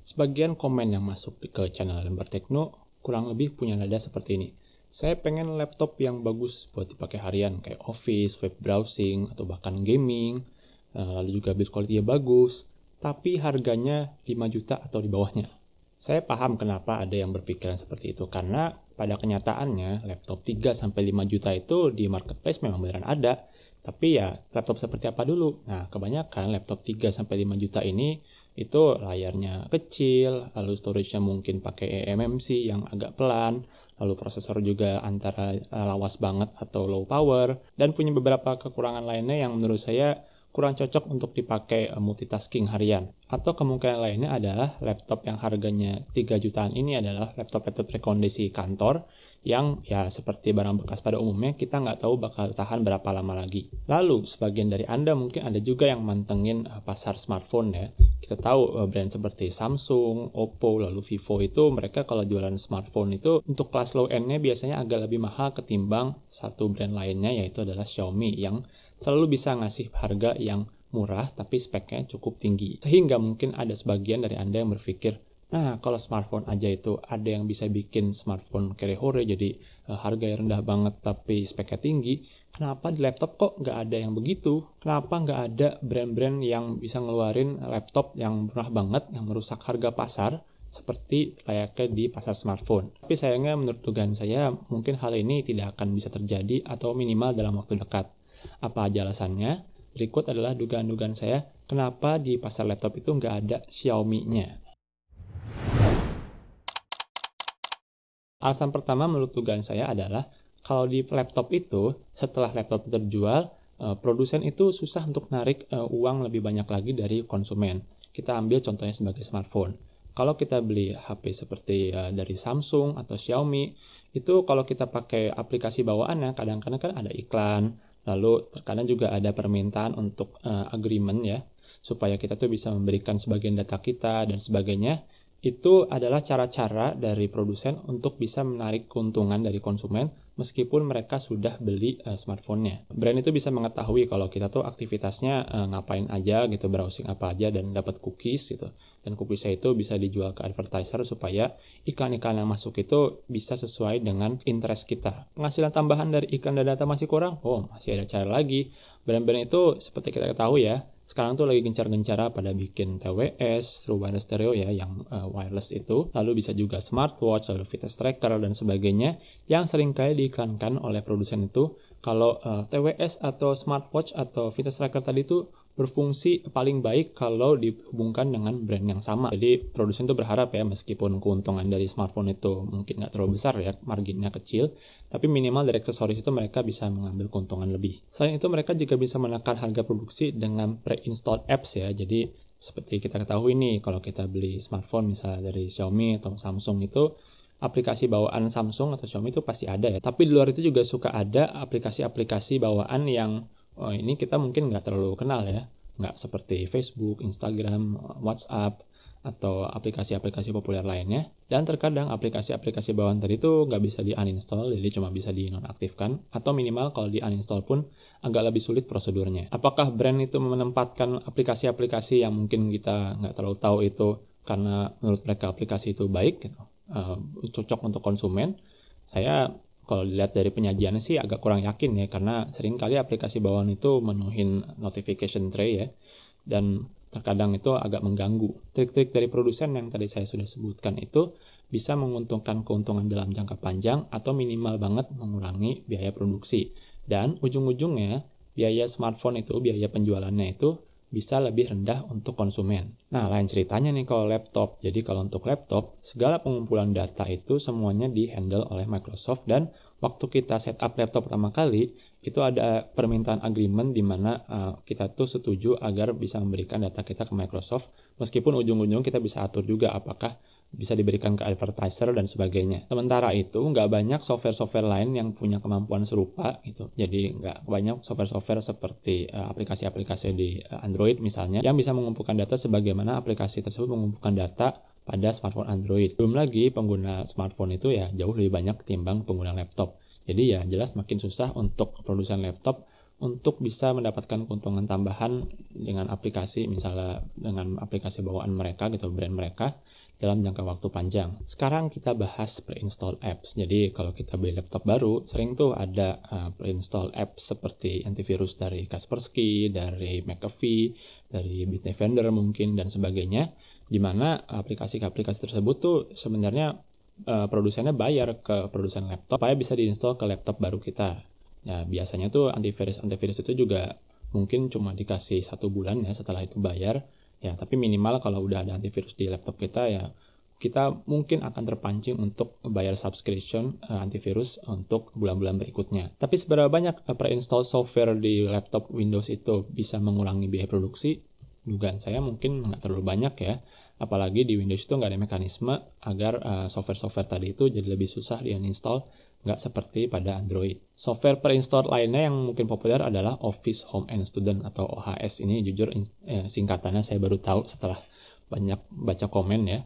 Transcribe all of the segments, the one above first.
Sebagian komen yang masuk ke channel Lembar Tekno kurang lebih punya nada seperti ini. Saya pengen laptop yang bagus buat dipakai harian kayak office, web browsing, atau bahkan gaming. Lalu juga build quality-nya bagus, tapi harganya 5 juta atau di bawahnya. Saya paham kenapa ada yang berpikiran seperti itu, karena pada kenyataannya laptop 3-5 juta itu di marketplace memang beneran ada. Tapi ya laptop seperti apa dulu? Nah, kebanyakan laptop 3-5 juta ini itu layarnya kecil, lalu storage-nya mungkin pakai eMMC yang agak pelan, lalu prosesor juga antara lawas banget atau low power, dan punya beberapa kekurangan lainnya yang menurut saya kurang cocok untuk dipakai multitasking harian. Atau kemungkinan lainnya adalah laptop yang harganya 3 jutaan ini adalah laptop rekondisi kantor yang ya seperti barang bekas pada umumnya kita nggak tahu bakal tahan berapa lama lagi. Lalu sebagian dari Anda mungkin ada juga yang mantengin pasar smartphone ya. Kita tahu brand seperti Samsung, Oppo, lalu Vivo itu mereka kalau jualan smartphone itu untuk kelas low end-nya biasanya agak lebih mahal ketimbang satu brand lainnya yaitu adalah Xiaomi yang selalu bisa ngasih harga yang murah tapi speknya cukup tinggi. Sehingga mungkin ada sebagian dari Anda yang berpikir, nah kalau smartphone aja itu ada yang bisa bikin smartphone kere-hore jadi harganya rendah banget tapi speknya tinggi, kenapa di laptop kok nggak ada yang begitu? Kenapa nggak ada brand-brand yang bisa ngeluarin laptop yang murah banget, yang merusak harga pasar seperti layaknya di pasar smartphone? Tapi sayangnya menurut dugaan saya mungkin hal ini tidak akan bisa terjadi atau minimal dalam waktu dekat. Apa aja alasannya? Berikut adalah dugaan-dugaan saya kenapa di pasar laptop itu nggak ada Xiaomi-nya. Alasan pertama menurut dugaan saya adalah kalau di laptop itu setelah laptop terjual, produsen itu susah untuk narik uang lebih banyak lagi dari konsumen. Kita ambil contohnya sebagai smartphone. Kalau kita beli HP seperti dari Samsung atau Xiaomi, itu kalau kita pakai aplikasi bawaannya kadang-kadang kan ada iklan. Lalu terkadang juga ada permintaan untuk agreement ya, supaya kita tuh bisa memberikan sebagian data kita dan sebagainya. Itu adalah cara-cara dari produsen untuk bisa menarik keuntungan dari konsumen meskipun mereka sudah beli smartphone-nya. Brand itu bisa mengetahui kalau kita tuh aktivitasnya ngapain aja gitu, browsing apa aja dan dapat cookies gitu. Dan cookiesnya itu bisa dijual ke advertiser supaya iklan-iklan yang masuk itu bisa sesuai dengan interest kita. Penghasilan tambahan dari iklan dan data masih kurang? Oh, masih ada cara lagi. Brand-brand itu seperti kita ketahui ya, sekarang tuh lagi gencar-gencar pada bikin TWS, True Wireless Stereo ya, yang wireless itu. Lalu bisa juga smartwatch, lalu fitness tracker dan sebagainya yang seringkali diiklankan oleh produsen itu. Kalau TWS atau smartwatch atau fitness tracker tadi itu berfungsi paling baik kalau dihubungkan dengan brand yang sama. Jadi produsen itu berharap ya meskipun keuntungan dari smartphone itu mungkin nggak terlalu besar ya, marginnya kecil, tapi minimal dari aksesoris itu mereka bisa mengambil keuntungan lebih. Selain itu mereka juga bisa menekan harga produksi dengan pre-installed apps ya. Jadi seperti kita ketahui nih kalau kita beli smartphone misalnya dari Xiaomi atau Samsung itu aplikasi bawaan Samsung atau Xiaomi itu pasti ada ya. Tapi di luar itu juga suka ada aplikasi-aplikasi bawaan yang ini kita mungkin nggak terlalu kenal ya. Nggak seperti Facebook, Instagram, WhatsApp, atau aplikasi-aplikasi populer lainnya. Dan terkadang aplikasi-aplikasi bawaan tadi itu nggak bisa di-uninstall, jadi cuma bisa di-nonaktifkan. Atau minimal kalau di-uninstall pun agak lebih sulit prosedurnya. Apakah brand itu menempatkan aplikasi-aplikasi yang mungkin kita nggak terlalu tahu itu karena menurut mereka aplikasi itu baik, gitu, cocok untuk konsumen? Saya kalau dilihat dari penyajiannya sih agak kurang yakin ya, karena seringkali aplikasi bawaan itu menuhin notification tray ya, dan terkadang itu agak mengganggu. Trik-trik dari produsen yang tadi saya sudah sebutkan itu bisa menguntungkan keuntungan dalam jangka panjang atau minimal banget mengurangi biaya produksi. Dan ujung-ujungnya biaya smartphone itu, biaya penjualannya itu bisa lebih rendah untuk konsumen. Nah, lain ceritanya nih kalau laptop. Jadi kalau untuk laptop, segala pengumpulan data itu semuanya di-handle oleh Microsoft, dan waktu kita setup laptop pertama kali, itu ada permintaan agreement di mana kita tuh setuju agar bisa memberikan data kita ke Microsoft, meskipun ujung-ujung kita bisa atur juga apakah bisa diberikan ke advertiser dan sebagainya. Sementara itu nggak banyak software-software lain yang punya kemampuan serupa gitu. Jadi nggak banyak software-software seperti aplikasi-aplikasi di Android misalnya yang bisa mengumpulkan data sebagaimana aplikasi tersebut mengumpulkan data pada smartphone Android. Belum lagi pengguna smartphone itu ya jauh lebih banyak ketimbang pengguna laptop. Jadi ya jelas makin susah untuk produsen laptop untuk bisa mendapatkan keuntungan tambahan dengan aplikasi, misalnya dengan aplikasi bawaan mereka gitu, brand mereka, dalam jangka waktu panjang. Sekarang kita bahas pre-install apps. Jadi kalau kita beli laptop baru, sering tuh ada pre-install apps seperti antivirus dari Kaspersky, dari McAfee, dari Bitdefender mungkin, dan sebagainya, di mana aplikasi-aplikasi tersebut tuh sebenarnya produsennya bayar ke produsen laptop supaya bisa diinstal ke laptop baru kita. Nah, biasanya tuh antivirus itu juga mungkin cuma dikasih 1 bulan ya, setelah itu bayar. Ya, tapi minimal kalau udah ada antivirus di laptop kita ya, kita mungkin akan terpancing untuk bayar subscription antivirus untuk bulan-bulan berikutnya. Tapi seberapa banyak pre-install software di laptop Windows itu bisa mengurangi biaya produksi? Dugaan saya mungkin nggak terlalu banyak ya. Apalagi di Windows itu nggak ada mekanisme agar software-software tadi itu jadi lebih susah di-install, nggak seperti pada Android. Software pre-install lainnya yang mungkin populer adalah Office Home and Student atau OHS. Ini jujur singkatannya saya baru tahu setelah banyak baca komen ya.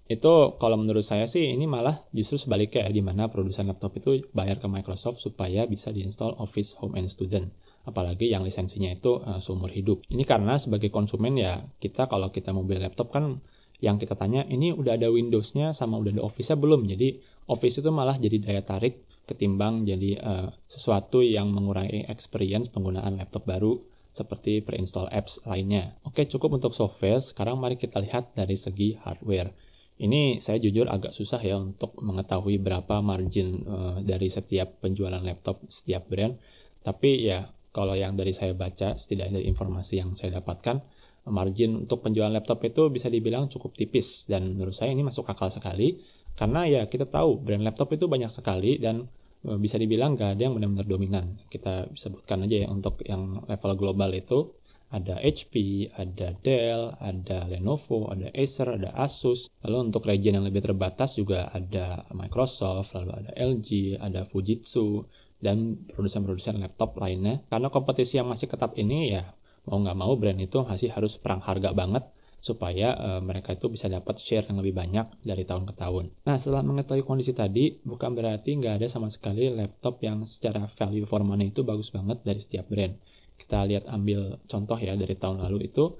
Itu kalau menurut saya sih ini malah justru sebaliknya ya, di mana produsen laptop itu bayar ke Microsoft supaya bisa diinstal Office Home and Student. Apalagi yang lisensinya itu seumur hidup. Ini karena sebagai konsumen ya, kita kalau kita mau beli laptop kan yang kita tanya, ini udah ada Windows-nya sama udah ada Office-nya belum? Jadi Office itu malah jadi daya tarik ketimbang jadi sesuatu yang mengurangi experience penggunaan laptop baru seperti pre-install apps lainnya. Oke, cukup untuk software. Sekarang mari kita lihat dari segi hardware. Ini saya jujur agak susah ya untuk mengetahui berapa margin dari setiap penjualan laptop setiap brand. Tapi ya kalau yang dari saya baca, setidaknya dari informasi yang saya dapatkan, margin untuk penjualan laptop itu bisa dibilang cukup tipis, dan menurut saya ini masuk akal sekali karena ya kita tahu brand laptop itu banyak sekali dan bisa dibilang gak ada yang benar-benar dominan. Kita sebutkan aja ya, untuk yang level global itu ada HP, ada Dell, ada Lenovo, ada Acer, ada Asus. Lalu untuk region yang lebih terbatas juga ada Microsoft, lalu ada LG, ada Fujitsu, dan produsen-produsen laptop lainnya. Karena kompetisi yang masih ketat ini ya, mau nggak mau brand itu masih harus perang harga banget supaya mereka itu bisa dapat share yang lebih banyak dari tahun ke tahun. Nah, setelah mengetahui kondisi tadi, bukan berarti nggak ada sama sekali laptop yang secara value for money itu bagus banget dari setiap brand. Kita lihat ambil contoh ya dari tahun lalu itu,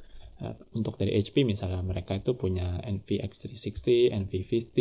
untuk dari HP misalnya, mereka itu punya NVX 360, NV15,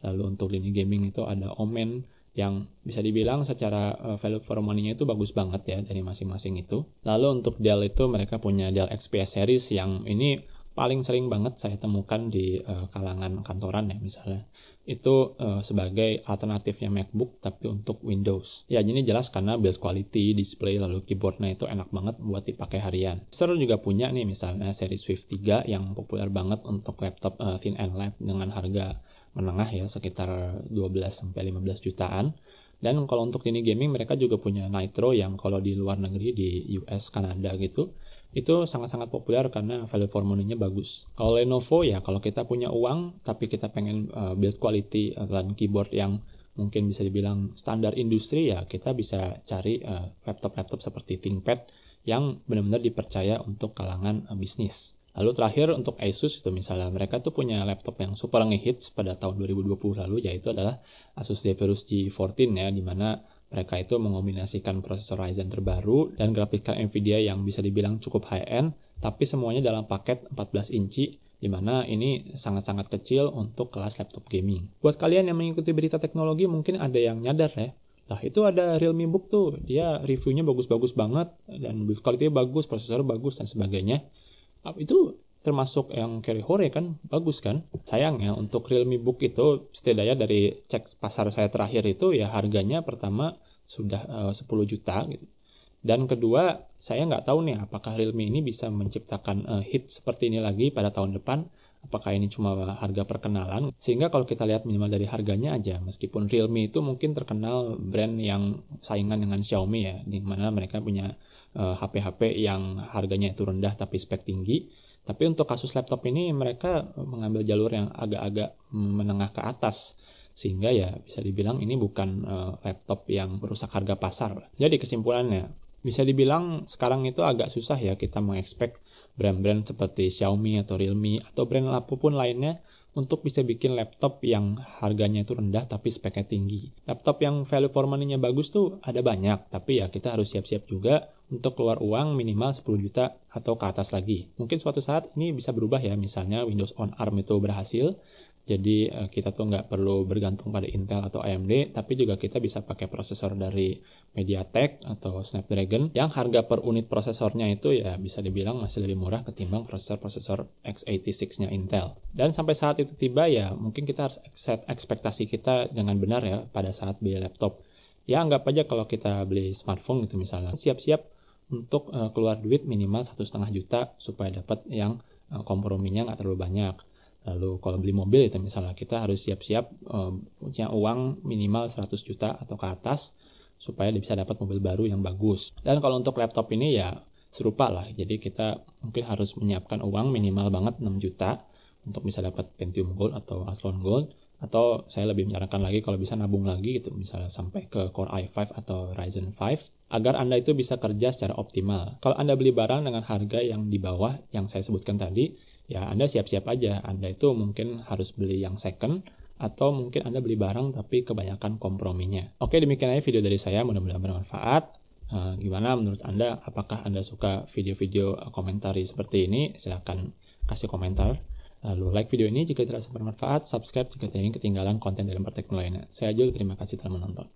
lalu untuk lini gaming itu ada Omen, yang bisa dibilang secara value for money-nya itu bagus banget ya dari masing-masing itu. Lalu untuk Dell itu mereka punya Dell XPS series yang ini paling sering banget saya temukan di kalangan kantoran ya misalnya. Itu sebagai alternatifnya MacBook tapi untuk Windows. Ya ini jelas karena build quality, display, lalu keyboardnya itu enak banget buat dipakai harian. Acer juga punya nih misalnya seri Swift 3 yang populer banget untuk laptop thin and light dengan harga menengah ya, sekitar 12-15 jutaan. Dan kalau untuk ini gaming mereka juga punya Nitro yang kalau di luar negeri di US, Kanada gitu, itu sangat-sangat populer karena value for money-nya bagus. Kalau Lenovo ya kalau kita punya uang tapi kita pengen build quality dan keyboard yang mungkin bisa dibilang standar industri ya, kita bisa cari laptop-laptop seperti ThinkPad yang benar-benar dipercaya untuk kalangan bisnis. Lalu terakhir untuk Asus itu misalnya, mereka tuh punya laptop yang super ngehits pada tahun 2020 lalu, yaitu adalah Asus Zephyrus G14 ya, dimana mereka itu mengombinasikan prosesor Ryzen terbaru dan grafik card Nvidia yang bisa dibilang cukup high-end, tapi semuanya dalam paket 14 inci, dimana ini sangat-sangat kecil untuk kelas laptop gaming. Buat kalian yang mengikuti berita teknologi mungkin ada yang nyadar ya, lah itu ada Realme Book tuh, dia reviewnya bagus-bagus banget, dan build quality-nya bagus, prosesor bagus, dan sebagainya. Itu termasuk yang carry hore kan, bagus kan. Sayangnya untuk Realme Book itu setidaknya dari cek pasar saya terakhir itu ya harganya pertama sudah 10 juta gitu. Dan kedua, saya nggak tahu nih apakah Realme ini bisa menciptakan hit seperti ini lagi pada tahun depan. Apakah ini cuma harga perkenalan? Sehingga kalau kita lihat minimal dari harganya aja, meskipun Realme itu mungkin terkenal brand yang saingan dengan Xiaomi ya, di mana mereka punya HP-HP yang harganya itu rendah tapi spek tinggi. Tapi untuk kasus laptop ini mereka mengambil jalur yang agak-agak menengah ke atas, sehingga ya bisa dibilang ini bukan laptop yang merusak harga pasar. Jadi kesimpulannya, bisa dibilang sekarang itu agak susah ya kita mengekspek brand-brand seperti Xiaomi atau Realme atau brand apapun lainnya untuk bisa bikin laptop yang harganya itu rendah tapi speknya tinggi. Laptop yang value for money-nya bagus tuh ada banyak, tapi ya kita harus siap-siap juga untuk keluar uang minimal 10 juta atau ke atas lagi. Mungkin suatu saat ini bisa berubah ya, misalnya Windows on ARM itu berhasil, jadi kita tuh nggak perlu bergantung pada Intel atau AMD, tapi juga kita bisa pakai prosesor dari MediaTek atau Snapdragon yang harga per unit prosesornya itu ya bisa dibilang masih lebih murah ketimbang prosesor-prosesor x86-nya Intel. Dan sampai saat itu tiba ya mungkin kita harus set ekspektasi kita dengan benar ya pada saat beli laptop. Ya anggap aja kalau kita beli smartphone gitu misalnya, siap-siap untuk keluar duit minimal 1,5 juta supaya dapat yang komprominya nggak terlalu banyak. Lalu kalau beli mobil itu misalnya kita harus siap-siap punya uang minimal 100 juta atau ke atas supaya bisa dapat mobil baru yang bagus. Dan kalau untuk laptop ini ya serupa lah. Jadi kita mungkin harus menyiapkan uang minimal banget 6 juta untuk bisa dapat Pentium Gold atau Athlon Gold. Atau saya lebih menyarankan lagi kalau bisa nabung lagi gitu, misalnya sampai ke Core i5 atau Ryzen 5 agar Anda itu bisa kerja secara optimal. Kalau Anda beli barang dengan harga yang di bawah yang saya sebutkan tadi, ya Anda siap-siap aja. Anda itu mungkin harus beli yang second atau mungkin Anda beli barang tapi kebanyakan komprominya. Oke, demikian aja video dari saya, mudah-mudahan bermanfaat. Gimana menurut Anda? Apakah Anda suka video-video komentari seperti ini? Silahkan kasih komentar. Lalu like video ini jika dirasa bermanfaat, subscribe jika tidak ingin ketinggalan konten dalam praktek lainnya. Saya Jul, terima kasih telah menonton.